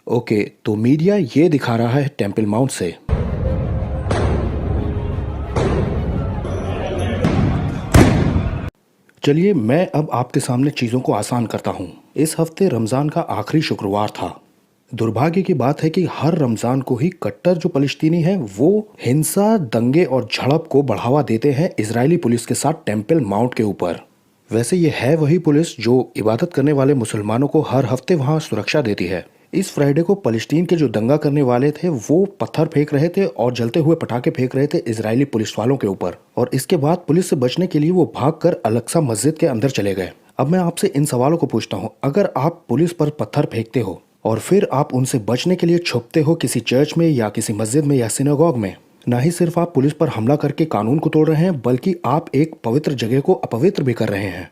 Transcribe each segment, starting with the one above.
Okay, तो media ये दिखा रहा है टेम्पल माउंट से। चलिए मैं अब आपके सामने चीज़ों को आसान करता हूँ। इस हफ्ते रमज़ान का आखिरी शुक्रवार था। दुर्भाग्य की बात है कि हर रमज़ान को ही कट्टर जो फलस्तीनी हैं वो हिंसा, दंगे और झड़प को बढ़ावा देते हैं इजरायली पुलिस के साथ टेम्पल माउंट के ऊपर। वैसे ये है वही पुलिस जो इबादत करने वाले मुसलमानों को हर हफ्ते वहाँ सुरक्षा देती है। इस फ्राइडे को फलस्तीन के जो दंगा करने वाले थे वो पत्थर फेंक रहे थे और जलते हुए पटाखे फेंक रहे थे इजरायली पुलिस वालों के ऊपर, और इसके बाद पुलिस से बचने के लिए वो भागकर अलक्सा मस्जिद के अंदर चले गए। अब मैं आपसे इन सवालों को पूछता हूँ, अगर आप पुलिस पर पत्थर फेंकते हो और फिर आप उनसे बचने के लिए छुपते हो किसी चर्च में या किसी मस्जिद में या सिनेगॉग में, ना ही सिर्फ आप पुलिस पर हमला करके कानून को तोड़ रहे हैं बल्कि आप एक पवित्र जगह को अपवित्र भी कर रहे हैं,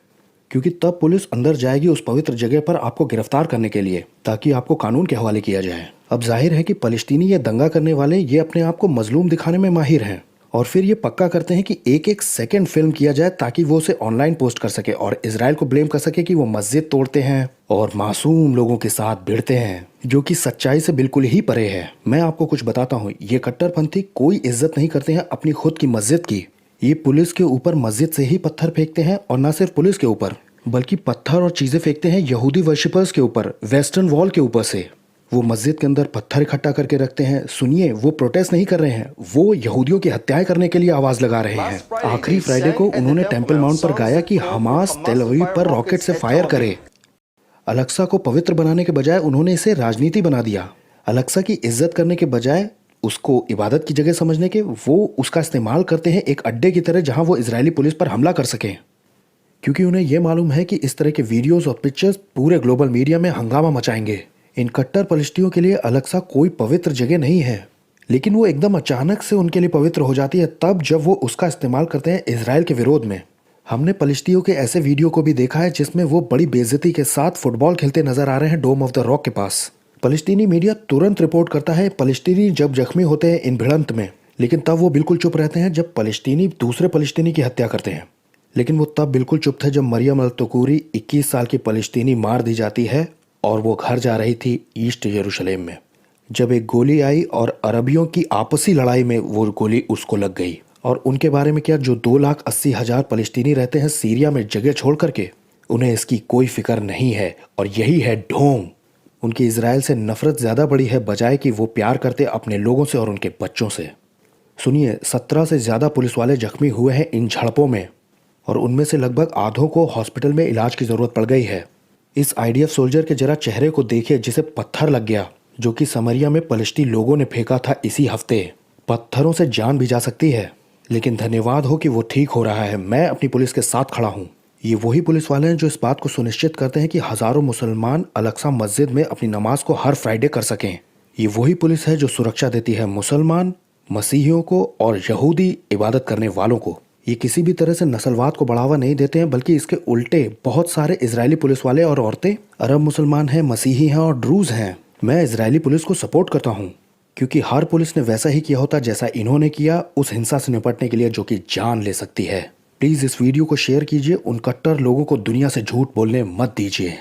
क्योंकि तब पुलिस अंदर जाएगी उस पवित्र जगह पर आपको गिरफ्तार करने के लिए ताकि आपको कानून के हवाले किया जाए। अब जाहिर है कि फलस्तीनी ये दंगा करने वाले ये अपने आप को मजलूम दिखाने में माहिर हैं और फिर ये पक्का करते हैं कि एक एक सेकंड फिल्म किया जाए ताकि वो उसे ऑनलाइन पोस्ट कर सके और इजराइल को ब्लेम कर सके कि वो मस्जिद तोड़ते हैं और मासूम लोगों के साथ भिड़ते हैं, जो कि सच्चाई से बिल्कुल ही परे है। मैं आपको कुछ बताता हूँ, ये कट्टरपंथी कोई इज्जत नहीं करते हैं अपनी खुद की मस्जिद की। ये पुलिस के ऊपर मस्जिद से ही पत्थर फेंकते हैं, और न सिर्फ पुलिस के ऊपर बल्कि पत्थर और चीजें फेंकते हैं यहूदी वर्शिपर्स के ऊपर, वेस्टर्न वॉल के ऊपर से। वो मस्जिद के अंदर पत्थर इकट्ठा करके रखते हैं। सुनिए, वो प्रोटेस्ट नहीं कर रहे हैं, वो यहूदियों की हत्याएं करने के लिए आवाज लगा रहे हैं। आखिरी फ्राइडे को उन्होंने टेम्पल माउंट पर गाया कि हमास तेल अवीव पर रॉकेट से फायर करे। अलक्सा को पवित्र बनाने के बजाय उन्होंने इसे राजनीति बना दिया। अलक्सा की इज्जत करने के बजाय उसको इबादत की जगह समझने के वो उसका इस्तेमाल करते हैं एक अड्डे की तरह जहां वो इजरायली पुलिस पर हमला कर सकें, क्योंकि उन्हें यह मालूम है कि इस तरह के वीडियोस और पिक्चर्स पूरे ग्लोबल मीडिया में हंगामा मचाएंगे। इन कट्टर फलस्तियों के लिए अलक्सा कोई पवित्र जगह नहीं है, लेकिन वो एकदम अचानक से उनके लिए पवित्र हो जाती है तब जब वो उसका इस्तेमाल करते हैं इजराइल के विरोध में। हमने फलस्तियों के ऐसे वीडियो को भी देखा है जिसमें वो बड़ी बेइज्जती के साथ फुटबॉल खेलते नजर आ रहे हैं डोम ऑफ द रॉक के पास। फलस्तीनी मीडिया तुरंत रिपोर्ट करता है फलस्तीनी जब जख्मी होते हैं इन भिड़ंत में, लेकिन तब वो बिल्कुल चुप रहते हैं जब फलस्तीनी दूसरे फलस्तीनी की हत्या करते हैं। लेकिन वो तब बिल्कुल चुप थे जब मरियम अल-तुकूरी 21 साल की फलस्तीनी मार दी जाती है और वो घर जा रही थी ईस्ट यरूशलेम में, जब एक गोली आई और अरबियों की आपसी लड़ाई में वो गोली उसको लग गई। और उनके बारे में क्या, जो 2,80,000 फलस्तीनी रहते हैं सीरिया में जगह छोड़ करके, उन्हें इसकी कोई फिक्र नहीं है। और यही है ढोंग। उनकी इजराइल से नफरत ज़्यादा बड़ी है बजाय कि वो प्यार करते अपने लोगों से और उनके बच्चों से। सुनिए, 17 से ज़्यादा पुलिस वाले जख्मी हुए हैं इन झड़पों में, और उनमें से लगभग आधों को हॉस्पिटल में इलाज की ज़रूरत पड़ गई है। इस IDF सोल्जर के जरा चेहरे को देखिए जिसे पत्थर लग गया, जो कि समरिया में फलस्तीनी लोगों ने फेंका था इसी हफ्ते। पत्थरों से जान भी जा सकती है, लेकिन धन्यवाद हो कि वो ठीक हो रहा है। मैं अपनी पुलिस के साथ खड़ा हूँ। ये वही पुलिस वाले हैं जो इस बात को सुनिश्चित करते हैं कि हज़ारों मुसलमान अलक्सा मस्जिद में अपनी नमाज को हर फ्राइडे कर सकें। ये वही पुलिस है जो सुरक्षा देती है मुसलमान, मसीहियों को और यहूदी इबादत करने वालों को। ये किसी भी तरह से नस्लवाद को बढ़ावा नहीं देते हैं, बल्कि इसके उल्टे बहुत सारे इजरायली पुलिस वाले और औरतें अरब मुसलमान हैं, मसीही हैं और ड्रूज हैं। मैं इजरायली पुलिस को सपोर्ट करता हूँ, क्योंकि हर पुलिस ने वैसा ही किया होता जैसा इन्होंने किया उस हिंसा से निपटने के लिए जो कि जान ले सकती है। प्लीज़ इस वीडियो को शेयर कीजिए, उन कट्टर लोगों को दुनिया से झूठ बोलने मत दीजिए।